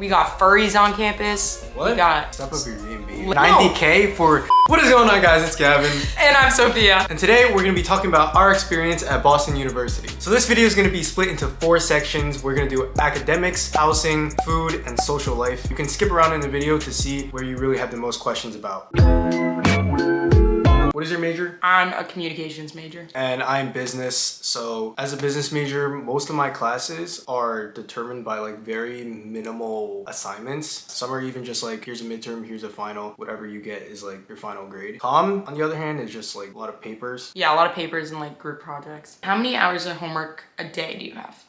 We got furries on campus. What? We got... Step up your game, B. No. 90K for... What is going on, guys? It's Gavin. And I'm Sophia. And today we're going to be talking about our experience at Boston University. So this video is going to be split into 4 sections. We're going to do academics, housing, food, and social life. You can skip around in the video to see where you really have the most questions about. What is your major? I'm a communications major. And I'm business. So as a business major, most of my classes are determined by like very minimal assignments. Some are even just like, here's a midterm, here's a final. Whatever you get is like your final grade. Comm, on the other hand, is just like a lot of papers. Yeah, a lot of papers and like group projects. How many hours of homework a day do you have?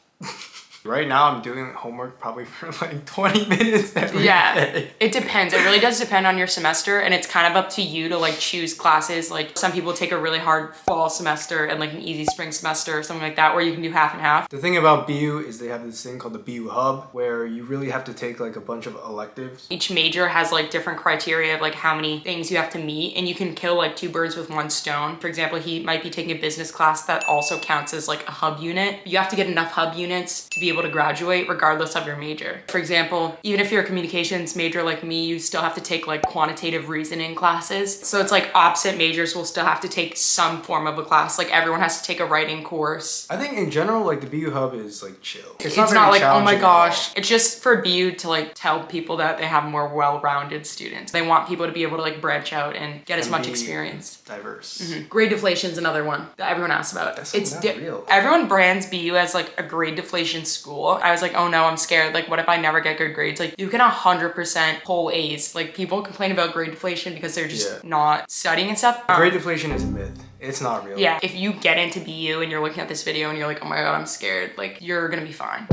Right now, I'm doing homework probably for like 20 minutes every day. It depends. It really does depend on your semester, and it's kind of up to you to like choose classes. Like some people take a really hard fall semester and like an easy spring semester or something like that, where you can do half and half. The thing about BU is they have this thing called the BU Hub, where you really have to take like a bunch of electives. Each major has like different criteria of like how many things you have to meet, and you can kill like 2 birds with 1 stone. For example, he might be taking a business class that also counts as like a hub unit. You have to get enough hub units to be able to graduate regardless of your major. For example, even if you're a communications major like me, you still have to take like quantitative reasoning classes. So it's like opposite majors will still have to take some form of a class. Like everyone has to take a writing course. I think in general, like the BU Hub is like chill. It's very not like, oh my challenging gosh. It's just for BU to like tell people that they have more well-rounded students. They want people to be able to like branch out and get as much experience. Diverse. Grade deflation is another one that everyone asks about. That's It's not real. Everyone brands BU as like a grade deflation school. I was like, oh no, I'm scared. Like, what if I never get good grades? Like, you can 100% pull A's. Like, people complain about grade deflation because they're just not studying and stuff. Grade deflation is a myth. It's not real. Yeah, if you get into BU and you're looking at this video and you're like, oh my god, I'm scared, like, you're gonna be fine.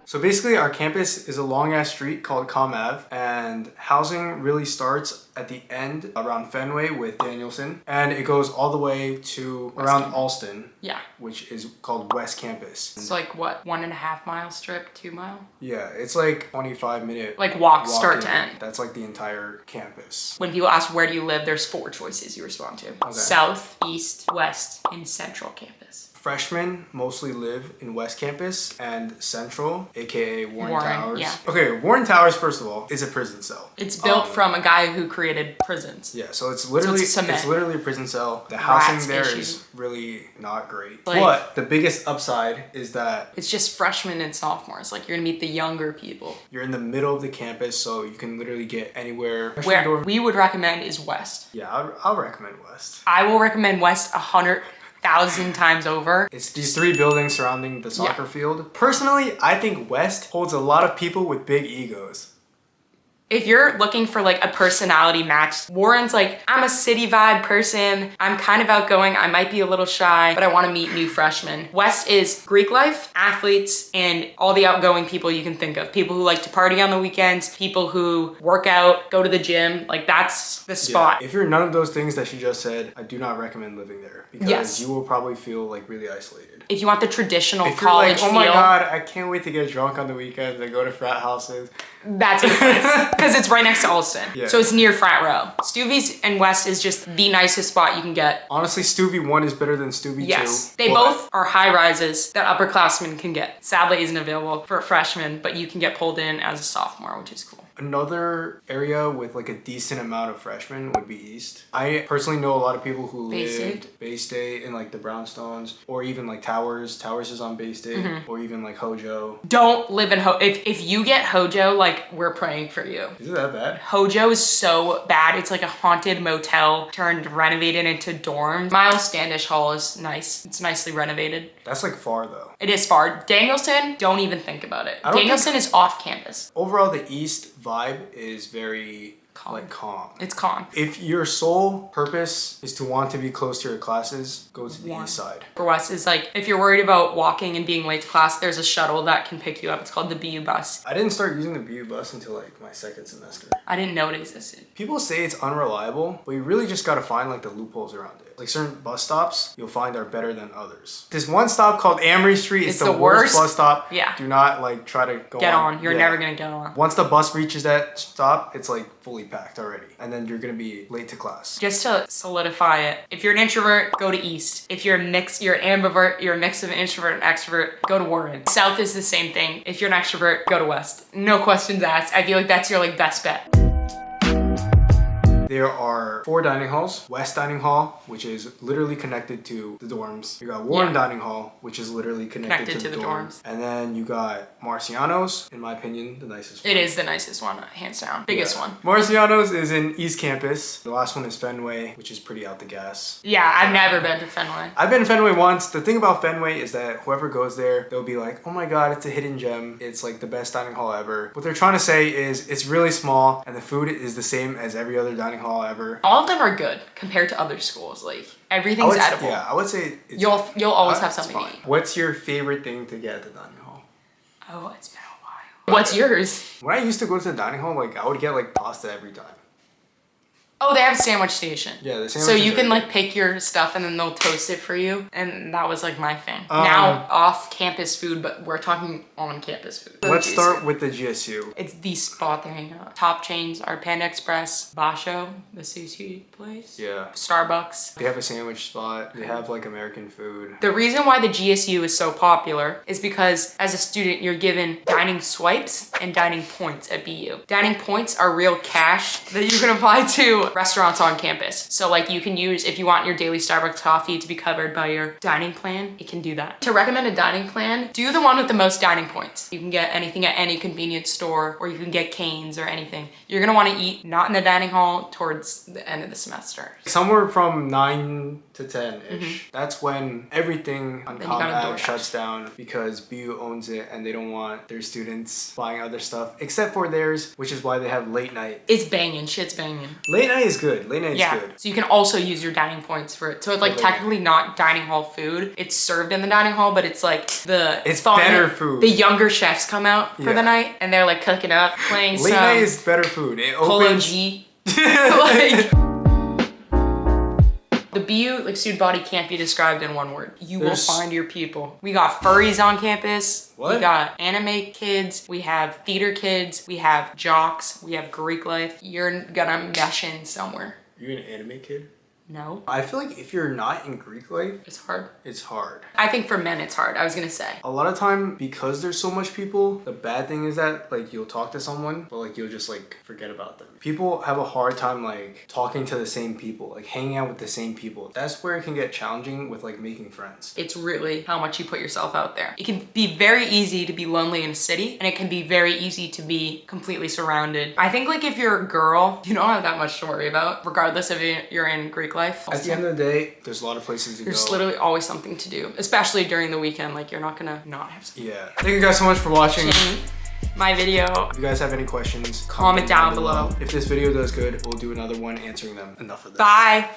So basically our campus is a long ass street called Comm Ave, and housing really starts at the end around Fenway with Danielson, and it goes all the way to around Alston. Yeah. Which is called West Campus. It's like what, 1.5 mile strip, 2 mile? Yeah, it's like 25-minute like walk start to end. That's like the entire campus. When people ask where do you live, there's 4 choices you respond to. Okay. South, East, West, and Central Campus. Freshmen mostly live in West Campus and Central, aka Warren Towers. Yeah. Okay, Warren Towers, first of all, is a prison cell. It's built from a guy who created prisons. Yeah, so it's literally it's literally a prison cell. The housing there is really not great. Like, but the biggest upside is that it's just freshmen and sophomores. Like, you're gonna meet the younger people. You're in the middle of the campus, so you can literally get anywhere. Where we would recommend is West. Yeah, I'll recommend West. I will recommend West 100,000 times over. It's these 3 buildings surrounding the soccer field. Personally, I think West holds a lot of people with big egos. If you're looking for like a personality match, Warren's like, I'm a city vibe person. I'm kind of outgoing. I might be a little shy, but I want to meet new freshmen. West is Greek life, athletes, and all the outgoing people you can think of. People who like to party on the weekends, people who work out, go to the gym. Like, that's the spot. Yeah. If you're none of those things that she just said, I do not recommend living there because you will probably feel like really isolated. If you want the traditional if college you're like, oh my feel, god, I can't wait to get drunk on the weekends and go to frat houses. That's a good place. Because it's right next to Alston. Yeah. So it's near Frat Row. Stuvie's and West is just the nicest spot you can get. Honestly, Stuvie 1 is better than Stuvie 2. Yes. They both are high rises that upperclassmen can get. Sadly, isn't available for a freshman, but you can get pulled in as a sophomore, which is cool. Another area with like a decent amount of freshmen would be East. I personally know a lot of people who lived Bay State in like the Brownstones, or even like Towers. Towers is on Bay State, or even like Hojo. Don't live in if you get Hojo, like, we're praying for you. Is it that bad? Hojo is so bad. It's like a haunted motel turned renovated into dorms. Miles Standish Hall is nice. It's nicely renovated. That's like far though. It is far. Danielson, don't even think about it. Danielson is off campus. Overall, the East vibe is very calm. It's calm. If your sole purpose is to want to be close to your classes, go to the East side. For West is like, if you're worried about walking and being late to class, there's a shuttle that can pick you up. It's called the BU bus. I didn't start using the BU bus until like my 2nd semester. I didn't know it existed. People say it's unreliable, but you really just gotta find like the loopholes around it. Like certain bus stops you'll find are better than others. This one stop called Amory Street is It's the the worst worst. bus stop. Yeah. Do not like try to Get on. You're Yeah. never gonna get on. Once the bus reaches that stop, it's like fully packed already. And then you're gonna be late to class. Just to solidify it, if you're an introvert, go to East. If you're you're an ambivert, you're a mix of an introvert and extrovert, go to Warren. South is the same thing. If you're an extrovert, go to West. No questions asked. I feel like that's your like best bet. There are 4 dining halls. West Dining Hall, which is literally connected to the dorms. You got Warren Yeah. Dining Hall, which is literally connected to the dorms. dorms. And then you got Marciano's, in my opinion, the nicest one. It is the nicest one, hands down. Biggest Yeah. one. Marciano's is in East Campus. The last one is Fenway, which is pretty out the gas. Yeah, I've never been to Fenway. I've been to Fenway once. The thing about Fenway is that whoever goes there, they'll be like, oh my god, it's a hidden gem. It's like the best dining hall ever. What they're trying to say is it's really small and the food is the same as every other dining hall ever. All of them are good compared to other schools. Like I everything's would, edible. yeah, I would say it's, You'll always have it's something fine. to eat. What's your favorite thing to get at the dining hall? Oh, it's been a while. What's yours? When I used to go to the dining hall, like I would get like pasta every time. Oh, they have a sandwich station. Yeah, the So sandwiches you are can good. like pick your stuff and then they'll toast it for you. And that was like my thing. Um, Now off campus food, but we're talking on campus food. Let's GSU. start with the GSU. It's the spot they hang out. Top chains are Panda Express, Basho, the sushi place. Yeah. Starbucks. They have a sandwich spot. They have like American food. The reason why the GSU is so popular is because as a student, you're given dining swipes and dining points at BU. Dining points are real cash that you can apply to restaurants on campus. So like you can use, if you want your daily Starbucks coffee to be covered by your dining plan, it can do that. To recommend a dining plan, do the one with the most dining points. You can get anything at any convenience store or you can get Cane's or anything. You're gonna wanna eat not in the dining hall towards the end of the semester. Somewhere from 9 to 10-ish. That's when everything on Then you gotta Comm Ave DoorDash. shuts down because BU owns it and they don't want their students buying other stuff except for theirs, which is why they have late night. It's banging, shit's banging. Late night is good. Late night is Yeah, good. so you can also use your dining points for it. So it's like Totally. technically not dining hall food. It's served in the dining hall, but it's like It's fun- better food. The younger chefs come out for Yeah. the night and they're like cooking up, playing Late some night is better food. It Polo opens. G. Like the BU like student body can't be described in one word. You There's- will find your people. We got furries on campus. What? We got anime kids. We have theater kids. We have jocks. We have Greek life. You're gonna mesh in somewhere. You're an anime kid? No, I feel like if you're not in Greek life, it's hard. it's hard. I think for men it's hard. I was gonna say. A lot of time, because there's so much people, the bad thing is that like you'll talk to someone, but like you'll just like forget about them. People have a hard time like talking to the same people, like hanging out with the same people. That's where it can get challenging with like making friends. It's really how much you put yourself out there. It can be very easy to be lonely in a city, and it can be very easy to be completely surrounded. I think like if you're a girl, you don't have that much to worry about, regardless if you're in Greek life. At the end of the day, there's a lot of places to There's go. literally always something to do, especially during the weekend. Like you're not gonna not have something. Yeah. Thank you guys so much for watching. My video. If you guys have any questions, Comment down below. If this video does good, we'll do another one answering them. Enough of this. Bye.